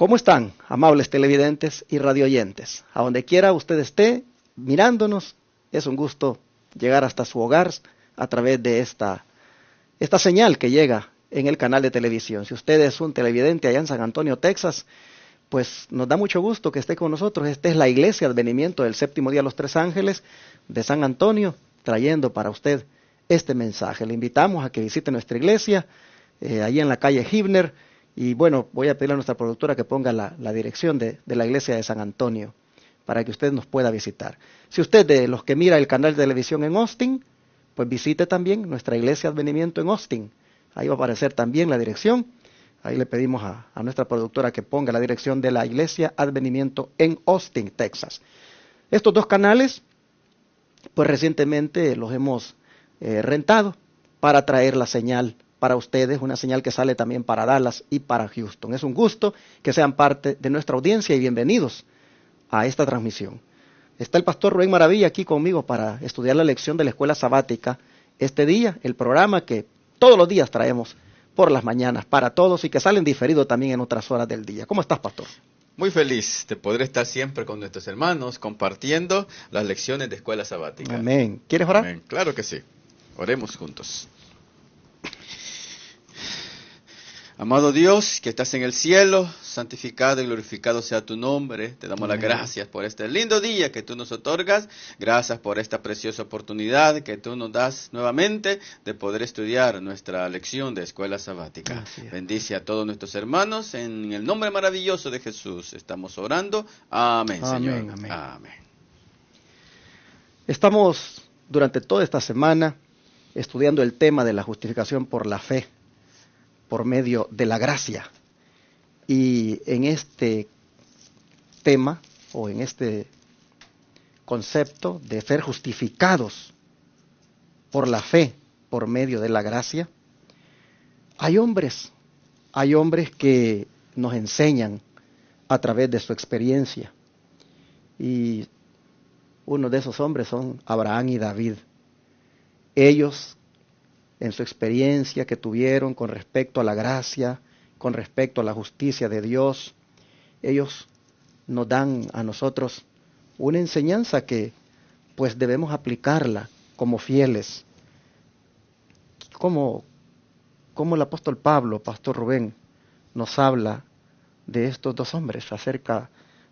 ¿Cómo están, amables televidentes y radioyentes? A donde quiera usted esté mirándonos, es un gusto llegar hasta su hogar a través de esta señal que llega en el canal de televisión. Si usted es un televidente allá en San Antonio, Texas, pues nos da mucho gusto que esté con nosotros. Esta es la Iglesia Advenimiento del Séptimo Día de los Tres Ángeles de San Antonio, trayendo para usted este mensaje. Le invitamos a que visite nuestra iglesia, ahí en la calle Hibner. Y bueno, voy a pedirle a nuestra productora que ponga la dirección de la iglesia de San Antonio para que usted nos pueda visitar. Si usted de los que mira el canal de televisión en Austin, pues visite también nuestra iglesia Advenimiento en Austin. Ahí va a aparecer también la dirección. Ahí le pedimos a nuestra productora que ponga la dirección de la iglesia Advenimiento en Austin, Texas. Estos dos canales, pues recientemente los hemos rentado para traer la señal para ustedes, una señal que sale también para Dallas y para Houston. Es un gusto que sean parte de nuestra audiencia y bienvenidos a esta transmisión. Está el pastor Rubén Maravilla aquí conmigo para estudiar la lección de la escuela sabática este día, el programa que todos los días traemos por las mañanas para todos y que salen diferido también en otras horas del día. ¿Cómo estás, pastor? Muy feliz de poder estar siempre con nuestros hermanos compartiendo las lecciones de escuela sabática. Amén. ¿Quieres orar? Amén. Claro que sí. Oremos juntos. Amado Dios, que estás en el cielo, santificado y glorificado sea tu nombre. Te damos las gracias por este lindo día que tú nos otorgas. Gracias por esta preciosa oportunidad que tú nos das nuevamente de poder estudiar nuestra lección de escuela sabática. Bendice a todos nuestros hermanos. En el nombre maravilloso de Jesús estamos orando. Amén, Señor. Amén. Amén. Estamos durante toda esta semana estudiando el tema de la justificación por la fe, por medio de la gracia. Y en este tema, o en este concepto de ser justificados por la fe, por medio de la gracia, hay hombres que nos enseñan a través de su experiencia. Y uno de esos hombres son Abraham y David. Ellos, en su experiencia que tuvieron con respecto a la gracia, con respecto a la justicia de Dios, ellos nos dan a nosotros una enseñanza que pues debemos aplicarla como fieles. Como el apóstol Pablo, pastor Rubén, nos habla de estos dos hombres acerca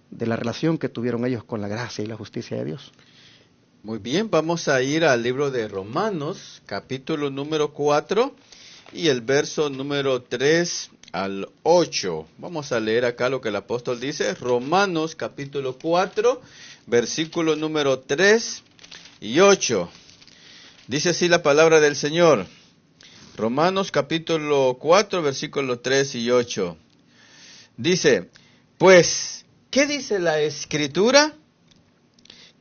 de la relación que tuvieron ellos con la gracia y la justicia de Dios. Muy bien, vamos a ir al libro de Romanos, capítulo número 4 y el verso número 3 al 8. Vamos a leer acá lo que el apóstol dice. Romanos, capítulo 4, versículo número 3 y 8. Dice así la palabra del Señor. Romanos, capítulo 4, versículo 3 y 8. Dice, pues, ¿qué dice la Escritura?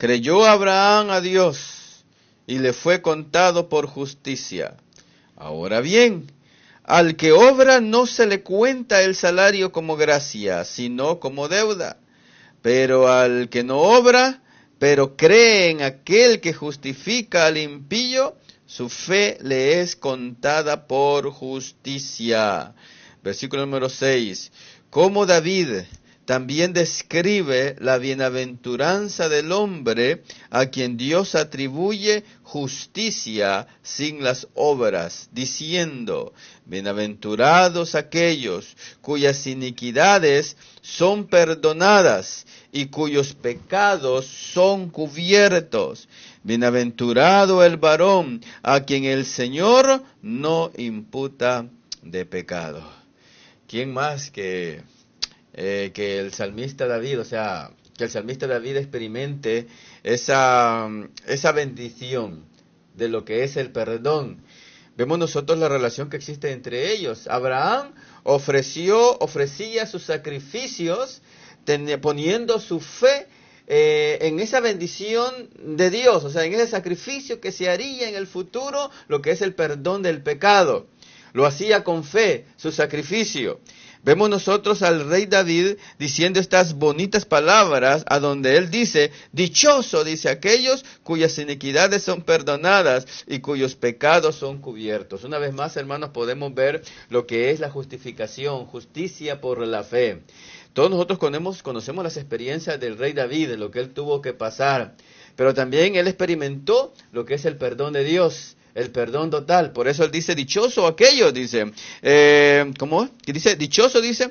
Creyó Abraham a Dios y le fue contado por justicia. Ahora bien, al que obra no se le cuenta el salario como gracia, sino como deuda. Pero al que no obra, pero cree en aquel que justifica al impío, su fe le es contada por justicia. Versículo número 6. Como David también describe la bienaventuranza del hombre a quien Dios atribuye justicia sin las obras, diciendo, bienaventurados aquellos cuyas iniquidades son perdonadas y cuyos pecados son cubiertos. Bienaventurado el varón a quien el Señor no imputa de pecado. ¿Quién más que el salmista David, que el salmista David experimente esa bendición de lo que es el perdón? Vemos nosotros la relación que existe entre ellos. Abraham ofrecía sus sacrificios poniendo su fe en esa bendición de Dios, en ese sacrificio que se haría en el futuro, lo que es el perdón del pecado. lo hacía con fe, su sacrificio. Vemos nosotros al rey David diciendo estas bonitas palabras, a donde él dice, dichoso, dice, aquellos cuyas iniquidades son perdonadas y cuyos pecados son cubiertos. Una vez más, hermanos, podemos ver lo que es la justificación, justicia por la fe. Todos nosotros conocemos las experiencias del rey David, de lo que él tuvo que pasar, pero también él experimentó lo que es el perdón de Dios. El perdón total, por eso él dice, dichoso aquellos, dice, ¿cómo? Que dice, dichoso, dice,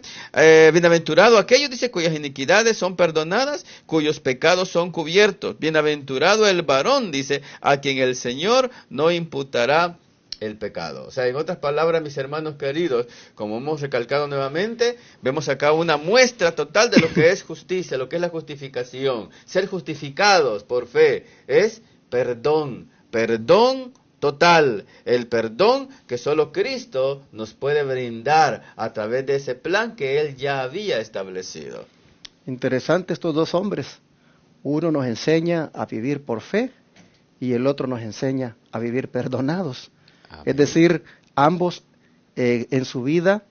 bienaventurado aquellos, dice, cuyas iniquidades son perdonadas, cuyos pecados son cubiertos. Bienaventurado el varón, dice, a quien el Señor no imputará el pecado. O sea, en otras palabras, mis hermanos queridos, como hemos recalcado nuevamente, vemos acá una muestra total de lo que es justicia, lo que es la justificación. Ser justificados por fe es perdón, perdón total, el perdón que solo Cristo nos puede brindar a través de ese plan que Él ya había establecido. Interesante estos dos hombres. Uno nos enseña a vivir por fe y el otro nos enseña a vivir perdonados. Amén. Es decir, ambos en su vida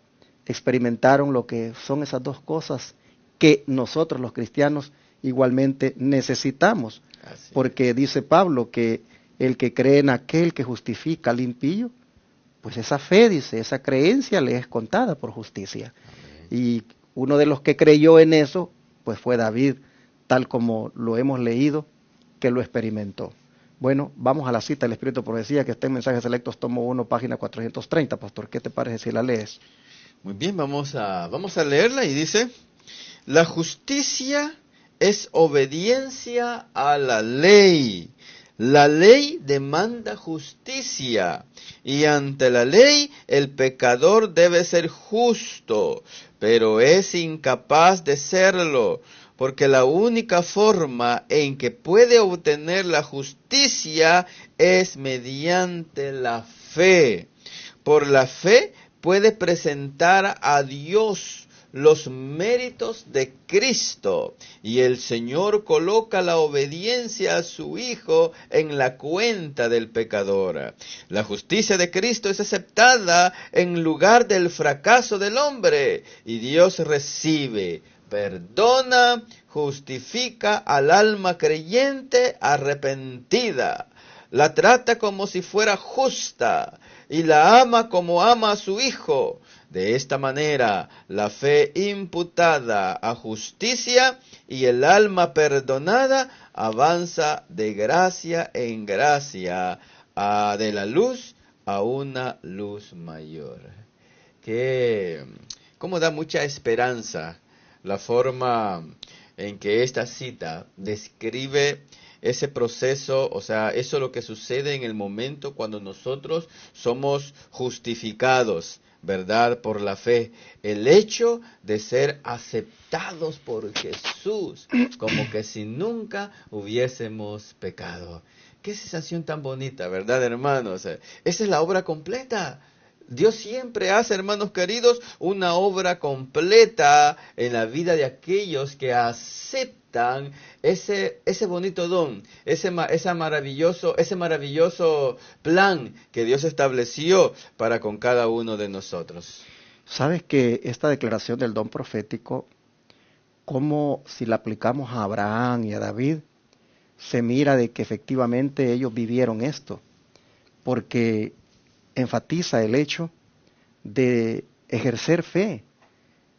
experimentaron lo que son esas dos cosas que nosotros los cristianos igualmente necesitamos. Así. Porque dice Pablo que el que cree en aquel que justifica al impío, pues esa fe, dice, esa creencia le es contada por justicia. Amén. Y uno de los que creyó en eso, pues fue David, tal como lo hemos leído, que lo experimentó. Bueno, vamos a la cita del Espíritu de Profecía, que está en Mensajes Selectos, tomo 1, página 430, pastor. ¿Qué te parece si la lees? Muy bien, vamos a leerla y dice, la justicia es obediencia a la ley. La ley demanda justicia y ante la ley el pecador debe ser justo, pero es incapaz de serlo, porque la única forma en que puede obtener la justicia es mediante la fe. Por la fe puede presentar a Dios los méritos de Cristo, y el Señor coloca la obediencia a su Hijo en la cuenta del pecador. La justicia de Cristo es aceptada en lugar del fracaso del hombre, y Dios recibe, perdona, justifica al alma creyente arrepentida, la trata como si fuera justa, y la ama como ama a su Hijo. De esta manera, la fe imputada a justicia y el alma perdonada avanza de gracia en gracia, de la luz a una luz mayor. Cómo da mucha esperanza la forma en que esta cita describe ese proceso, o sea, eso es lo que sucede en el momento cuando nosotros somos justificados, ¿verdad? Por la fe. El hecho de ser aceptados por Jesús, como que si nunca hubiésemos pecado. Qué sensación tan bonita, ¿verdad, hermanos? Esa es la obra completa. Dios siempre hace, hermanos queridos, una obra completa en la vida de aquellos que aceptan ese bonito don, ese maravilloso plan que Dios estableció para con cada uno de nosotros. ¿Sabes que esta declaración del don profético, como si la aplicamos a Abraham y a David, se mira de que efectivamente ellos vivieron esto? Porque enfatiza el hecho de ejercer fe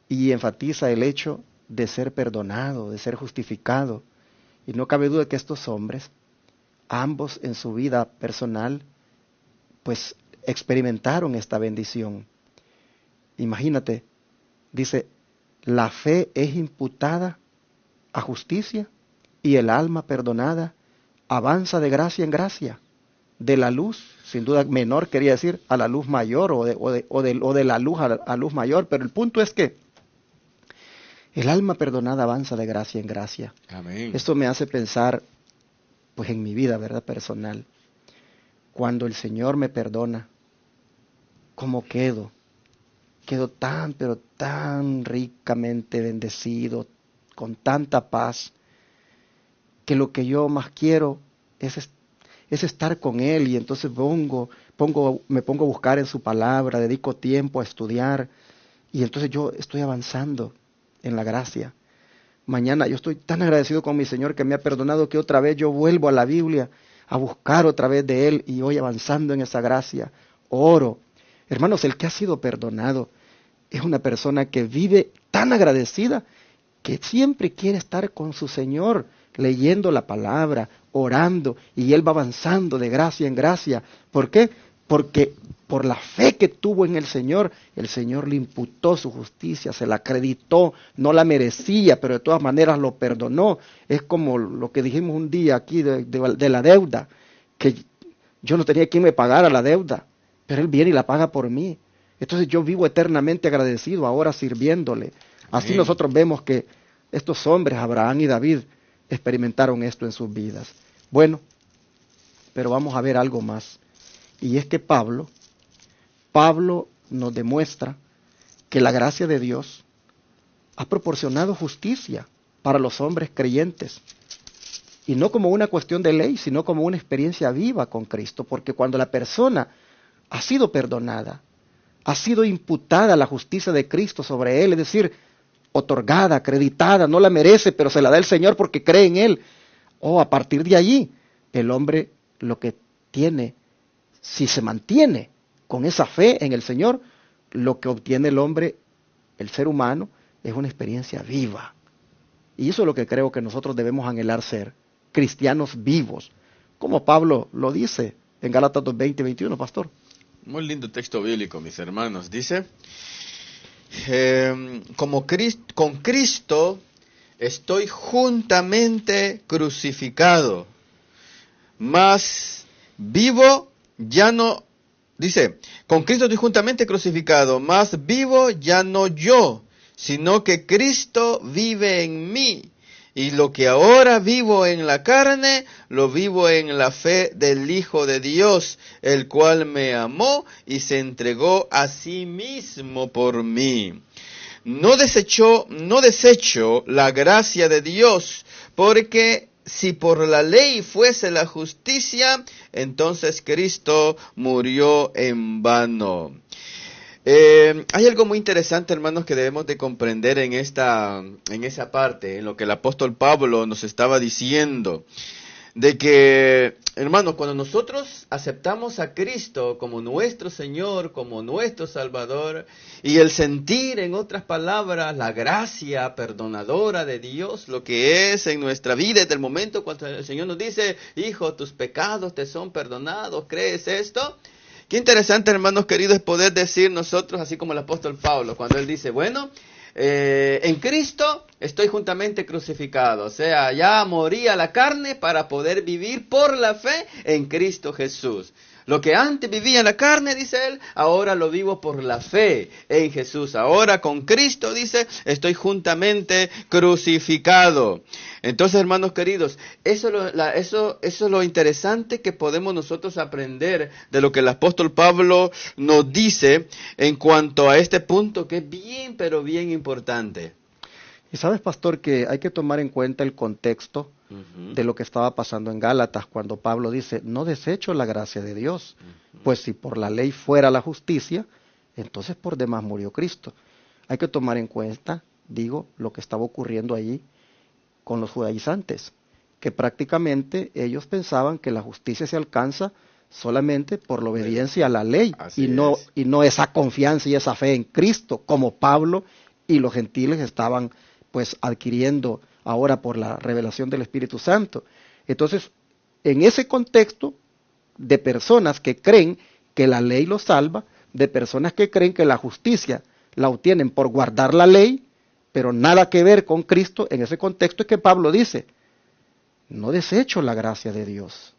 y enfatiza el hecho de ser perdonado, de ser justificado. Y no cabe duda que estos hombres, ambos en su vida personal, pues experimentaron esta bendición. Imagínate, dice, la fe es imputada a justicia y el alma perdonada avanza de gracia en gracia. De la luz, sin duda menor, quería decir, a la luz mayor o de la luz a luz mayor, pero el punto es que el alma perdonada avanza de gracia en gracia. Amén. Esto me hace pensar, pues en mi vida, ¿verdad? Personal. Cuando el Señor me perdona, ¿cómo quedo? Quedo tan, pero tan ricamente bendecido, con tanta paz, que lo que yo más quiero es estar con Él, y entonces me pongo a buscar en su palabra, dedico tiempo a estudiar, y entonces yo estoy avanzando en la gracia. Mañana yo estoy tan agradecido con mi Señor que me ha perdonado que otra vez yo vuelvo a la Biblia a buscar otra vez de Él y voy avanzando en esa gracia. Oro. Hermanos, el que ha sido perdonado es una persona que vive tan agradecida que siempre quiere estar con su Señor, leyendo la palabra, orando, y Él va avanzando de gracia en gracia. ¿Por qué? Porque por la fe que tuvo en el Señor le imputó su justicia, se la acreditó, no la merecía, pero de todas maneras lo perdonó. Es como lo que dijimos un día aquí de la deuda, que yo no tenía quien me pagara la deuda, pero Él viene y la paga por mí. Entonces yo vivo eternamente agradecido ahora sirviéndole. Así Amén. nosotros vemos que estos hombres, Abraham y David, experimentaron esto en sus vidas. Bueno, pero vamos a ver algo más. Y es que Pablo nos demuestra que la gracia de Dios ha proporcionado justicia para los hombres creyentes. Y no como una cuestión de ley, sino como una experiencia viva con Cristo. Porque cuando la persona ha sido perdonada, ha sido imputada la justicia de Cristo sobre él, es decir, otorgada, acreditada, no la merece, pero se la da el Señor porque cree en Él. A partir de allí, el hombre lo que tiene, si se mantiene con esa fe en el Señor, lo que obtiene el hombre, el ser humano, es una experiencia viva. Y eso es lo que creo que nosotros debemos anhelar ser, cristianos vivos, como Pablo lo dice en Gálatas 2:20-21, pastor. Muy lindo texto bíblico, mis hermanos. Dice, con Cristo estoy juntamente crucificado, mas vivo ya no, dice, con Cristo estoy juntamente crucificado, mas vivo ya no yo, sino que Cristo vive en mí. Y lo que ahora vivo en la carne, lo vivo en la fe del Hijo de Dios, el cual me amó y se entregó a sí mismo por mí. No desecho la gracia de Dios, porque si por la ley fuese la justicia, entonces Cristo murió en vano. Hay algo muy interesante, hermanos, que debemos de comprender en esa parte, en lo que el apóstol Pablo nos estaba diciendo, de que, hermanos, cuando nosotros aceptamos a Cristo como nuestro Señor, como nuestro Salvador, y el sentir, en otras palabras, la gracia perdonadora de Dios, lo que es en nuestra vida desde el momento cuando el Señor nos dice, hijo, tus pecados te son perdonados, ¿crees esto? Qué interesante, hermanos queridos, es poder decir nosotros, así como el apóstol Pablo, cuando él dice, bueno, en Cristo estoy juntamente crucificado. O sea, ya morí a la carne para poder vivir por la fe en Cristo Jesús. Lo que antes vivía en la carne, dice él, ahora lo vivo por la fe en Jesús. Ahora con Cristo, dice, estoy juntamente crucificado. Entonces, hermanos queridos, eso es lo interesante que podemos nosotros aprender de lo que el apóstol Pablo nos dice en cuanto a este punto que es bien, pero bien importante. Y sabes, pastor, que hay que tomar en cuenta el contexto de lo que estaba pasando en Gálatas, cuando Pablo dice, no desecho la gracia de Dios, pues si por la ley fuera la justicia, entonces por demás murió Cristo. Hay que tomar en cuenta, lo que estaba ocurriendo allí con los judaizantes, que prácticamente ellos pensaban que la justicia se alcanza solamente por la obediencia a la ley, y no esa confianza y esa fe en Cristo, como Pablo y los gentiles estaban pues adquiriendo ahora por la revelación del Espíritu Santo. Entonces, en ese contexto de personas que creen que la ley los salva, de personas que creen que la justicia la obtienen por guardar la ley, pero nada que ver con Cristo, en ese contexto es que Pablo dice, no desecho la gracia de Dios,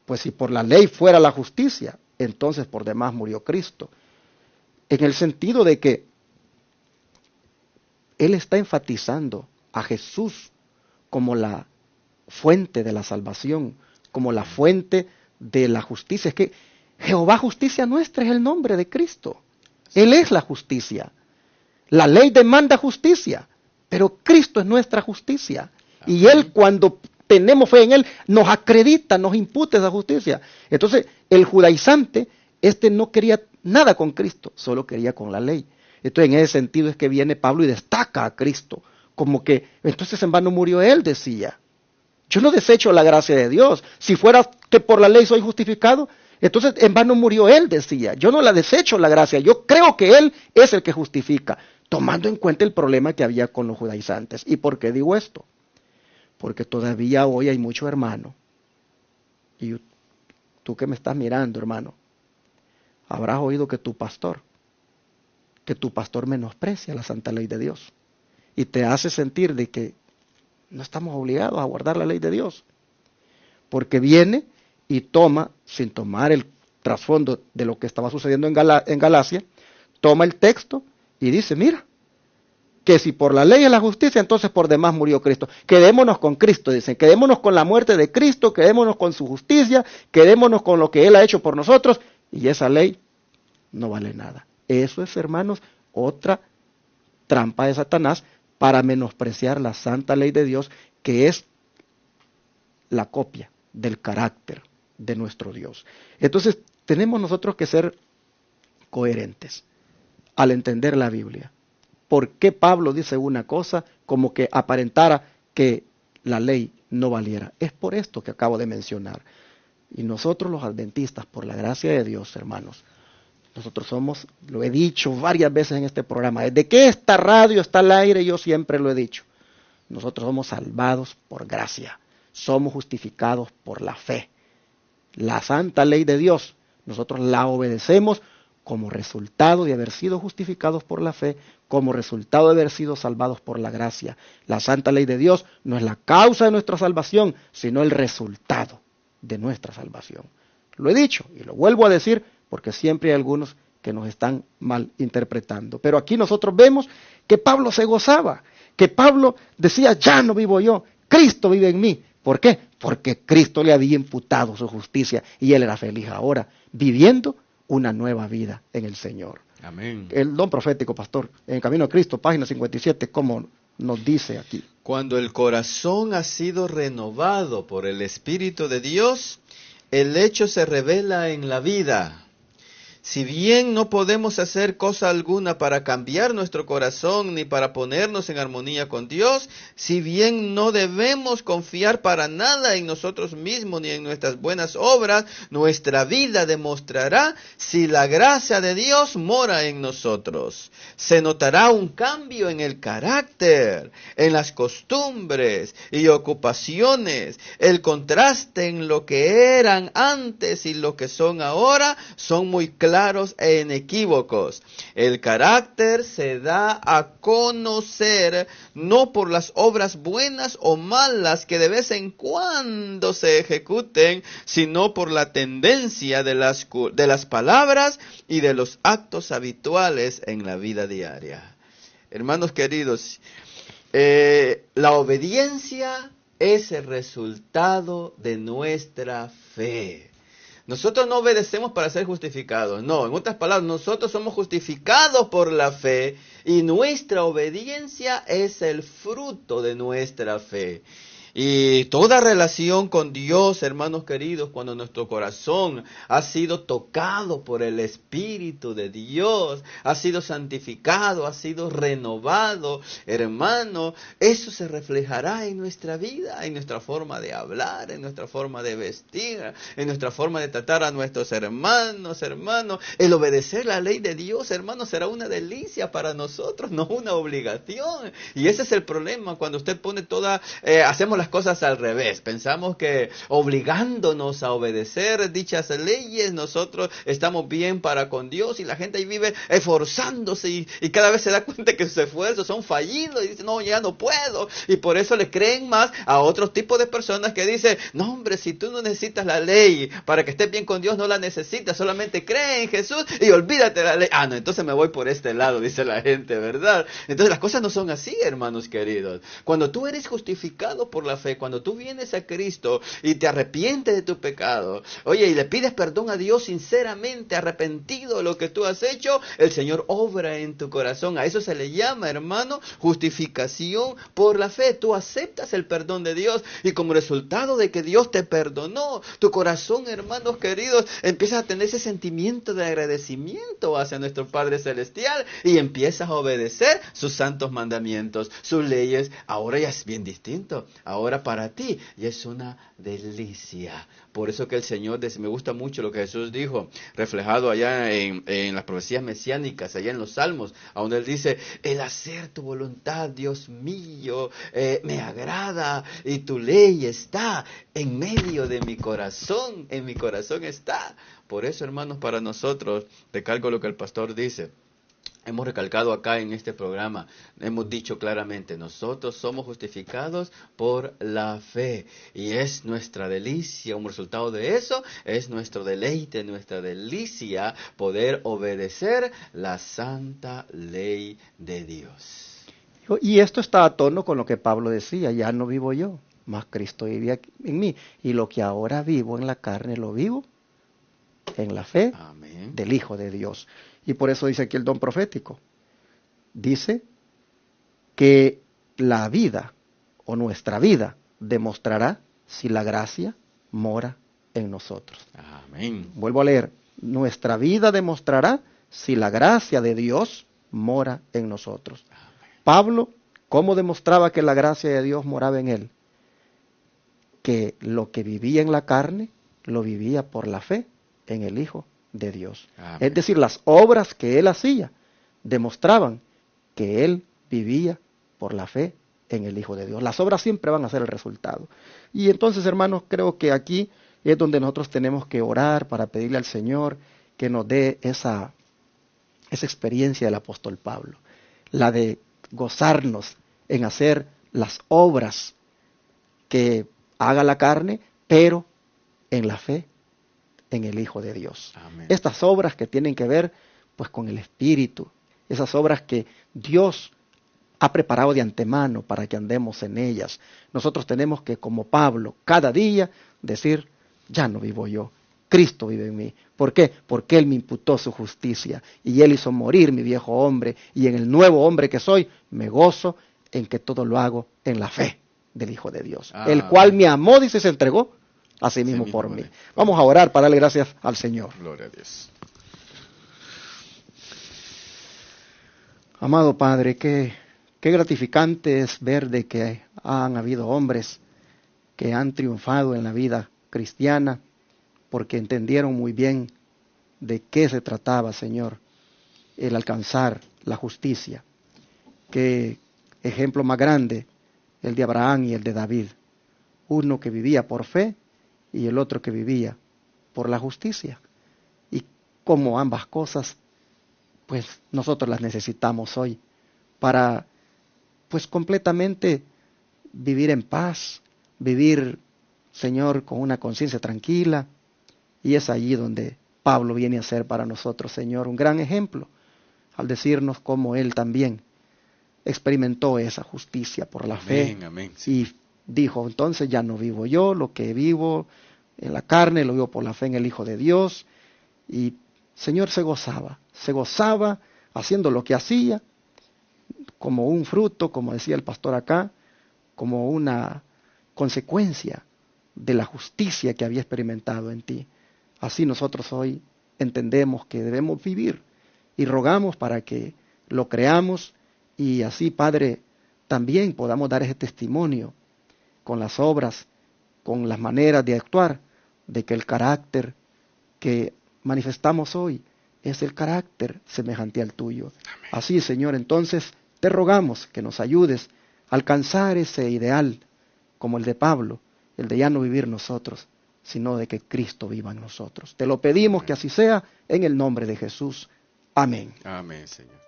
pues si por la ley fuera la justicia, entonces por demás murió Cristo. En el sentido de que él está enfatizando a Jesús como la fuente de la salvación, como la fuente de la justicia. Es que Jehová justicia nuestra es el nombre de Cristo. Él es la justicia. La ley demanda justicia, pero Cristo es nuestra justicia. Y Él cuando tenemos fe en Él, nos acredita, nos imputa esa justicia. Entonces, el judaizante, no quería nada con Cristo, solo quería con la ley. Entonces, en ese sentido es que viene Pablo y destaca a Cristo, como que, entonces en vano murió Él, decía. Yo no desecho la gracia de Dios. Si fuera que por la ley soy justificado, entonces en vano murió Él, decía. Yo no la desecho la gracia. Yo creo que Él es el que justifica, tomando en cuenta el problema que había con los judaizantes. ¿Y por qué digo esto? Porque todavía hoy hay muchos hermanos. Y tú que me estás mirando, hermano, habrás oído que tu pastor menosprecia la santa ley de Dios. Y te hace sentir de que no estamos obligados a guardar la ley de Dios. Porque viene y toma, sin tomar el trasfondo de lo que estaba sucediendo en Galacia, toma el texto y dice, mira, que si por la ley es la justicia, entonces por demás murió Cristo. Quedémonos con Cristo, dicen, quedémonos con la muerte de Cristo, quedémonos con su justicia, quedémonos con lo que Él ha hecho por nosotros, y esa ley no vale nada. Eso es, hermanos, otra trampa de Satanás para menospreciar la santa ley de Dios, que es la copia del carácter de nuestro Dios. Entonces, tenemos nosotros que ser coherentes al entender la Biblia. ¿Por qué Pablo dice una cosa como que aparentara que la ley no valiera? Es por esto que acabo de mencionar. Y nosotros los adventistas, por la gracia de Dios, hermanos, nosotros somos, lo he dicho varias veces en este programa, desde que esta radio está al aire, yo siempre lo he dicho, nosotros somos salvados por gracia, somos justificados por la fe. La santa ley de Dios, nosotros la obedecemos como resultado de haber sido justificados por la fe, como resultado de haber sido salvados por la gracia. La santa ley de Dios no es la causa de nuestra salvación, sino el resultado de nuestra salvación. Lo he dicho y lo vuelvo a decir porque siempre hay algunos que nos están mal interpretando. Pero aquí nosotros vemos que Pablo se gozaba, que Pablo decía, ya no vivo yo, Cristo vive en mí. ¿Por qué? Porque Cristo le había imputado su justicia y él era feliz ahora, viviendo una nueva vida en el Señor. Amén. El don profético, pastor, en el Camino a Cristo, página 57, como nos dice aquí. Cuando el corazón ha sido renovado por el Espíritu de Dios, el hecho se revela en la vida. Si bien no podemos hacer cosa alguna para cambiar nuestro corazón ni para ponernos en armonía con Dios, si bien no debemos confiar para nada en nosotros mismos ni en nuestras buenas obras, nuestra vida demostrará si la gracia de Dios mora en nosotros. Se notará un cambio en el carácter, en las costumbres y ocupaciones. El contraste en lo que eran antes y lo que son ahora son muy claros e inequívocos. El carácter se da a conocer no por las obras buenas o malas que de vez en cuando se ejecuten, sino por la tendencia de las palabras y de los actos habituales en la vida diaria. Hermanos queridos, la obediencia es el resultado de nuestra fe. Nosotros no obedecemos para ser justificados. No, en otras palabras, nosotros somos justificados por la fe y nuestra obediencia es el fruto de nuestra fe. Y toda relación con Dios, hermanos queridos, cuando nuestro corazón ha sido tocado por el Espíritu de Dios, ha sido santificado, ha sido renovado, hermano, eso se reflejará en nuestra vida, en nuestra forma de hablar, en nuestra forma de vestir, en nuestra forma de tratar a nuestros hermanos. El obedecer la ley de Dios, hermanos, será una delicia para nosotros, no una obligación. Y ese es el problema cuando usted pone hacemos las cosas al revés. Pensamos que obligándonos a obedecer dichas leyes, nosotros estamos bien para con Dios y la gente ahí vive esforzándose y cada vez se da cuenta que sus esfuerzos son fallidos y dice, no, ya no puedo. Y por eso le creen más a otros tipos de personas que dicen, no hombre, si tú no necesitas la ley para que estés bien con Dios, no la necesitas, solamente cree en Jesús y olvídate de la ley. Ah, no, entonces me voy por este lado, dice la gente, ¿verdad? Entonces las cosas no son así, hermanos queridos. Cuando tú eres justificado por la fe. Cuando tú vienes a Cristo y te arrepientes de tu pecado, oye, y le pides perdón a Dios sinceramente, arrepentido de lo que tú has hecho, el Señor obra en tu corazón. A eso se le llama, hermano, justificación por la fe. Tú aceptas el perdón de Dios y como resultado de que Dios te perdonó, tu corazón, hermanos queridos, empieza a tener ese sentimiento de agradecimiento hacia nuestro Padre Celestial y empiezas a obedecer sus santos mandamientos, sus leyes. Ahora ya es bien distinto. Ahora para ti ya es una delicia. Por eso que el Señor, me gusta mucho lo que Jesús dijo, reflejado allá en las profecías mesiánicas, allá en los Salmos, a donde Él dice, el hacer tu voluntad, Dios mío, me agrada y tu ley está en medio de mi corazón, en mi corazón está. Por eso, hermanos, para nosotros, recalco lo que el pastor dice. Hemos recalcado acá en este programa, hemos dicho claramente, nosotros somos justificados por la fe y es nuestra delicia, un resultado de eso es nuestro deleite, nuestra delicia poder obedecer la santa ley de Dios. Y esto está a tono con lo que Pablo decía, ya no vivo yo, mas Cristo vive en mí. Y lo que ahora vivo en la carne, lo vivo en la fe Amén. del Hijo de Dios. Y por eso dice aquí el don profético. Dice que la vida o nuestra vida demostrará si la gracia mora en nosotros. Amén. Vuelvo a leer. Nuestra vida demostrará si la gracia de Dios mora en nosotros. Amén. Pablo, ¿cómo demostraba que la gracia de Dios moraba en él? Que lo que vivía en la carne, lo vivía por la fe en el Hijo de Dios. Amén. Es decir, las obras que él hacía demostraban que él vivía por la fe en el Hijo de Dios. Las obras siempre van a ser el resultado. Y entonces, hermanos, creo que aquí es donde nosotros tenemos que orar para pedirle al Señor que nos dé esa experiencia del apóstol Pablo, la de gozarnos en hacer las obras que haga la carne, pero en la fe en el Hijo de Dios. Amén. Estas obras que tienen que ver pues con el Espíritu, esas obras que Dios ha preparado de antemano para que andemos en ellas. Nosotros tenemos que, como Pablo, cada día decir, ya no vivo yo, Cristo vive en mí. ¿Por qué? Porque Él me imputó su justicia y Él hizo morir mi viejo hombre y en el nuevo hombre que soy me gozo en que todo lo hago en la fe del Hijo de Dios, el cual me amó, dice, se entregó a sí mismo por mí. Vamos a orar para darle gracias al Señor. Gloria a Dios. Amado Padre, qué gratificante es ver de que han habido hombres que han triunfado en la vida cristiana porque entendieron muy bien de qué se trataba, Señor, el alcanzar la justicia. Qué ejemplo más grande el de Abraham y el de David. Uno que vivía por fe y el otro que vivía por la justicia. Y como ambas cosas, pues nosotros las necesitamos hoy para, pues completamente vivir en paz, vivir, Señor, con una conciencia tranquila. Y es allí donde Pablo viene a ser para nosotros, Señor, un gran ejemplo, al decirnos cómo él también experimentó esa justicia por la fe. Amén. Y dijo, entonces ya no vivo yo, lo que vivo en la carne, lo vivo por la fe en el Hijo de Dios. Y Señor se gozaba haciendo lo que hacía, como un fruto, como decía el pastor acá, como una consecuencia de la justicia que había experimentado en ti. Así nosotros hoy entendemos que debemos vivir y rogamos para que lo creamos y así, Padre, también podamos dar ese testimonio con las obras, con las maneras de actuar, de que el carácter que manifestamos hoy es el carácter semejante al tuyo. Amén. Así, Señor, entonces te rogamos que nos ayudes a alcanzar ese ideal como el de Pablo, el de ya no vivir nosotros, sino de que Cristo viva en nosotros. Te lo pedimos. Amén. Que así sea, en el nombre de Jesús. Amén. Amén, Señor.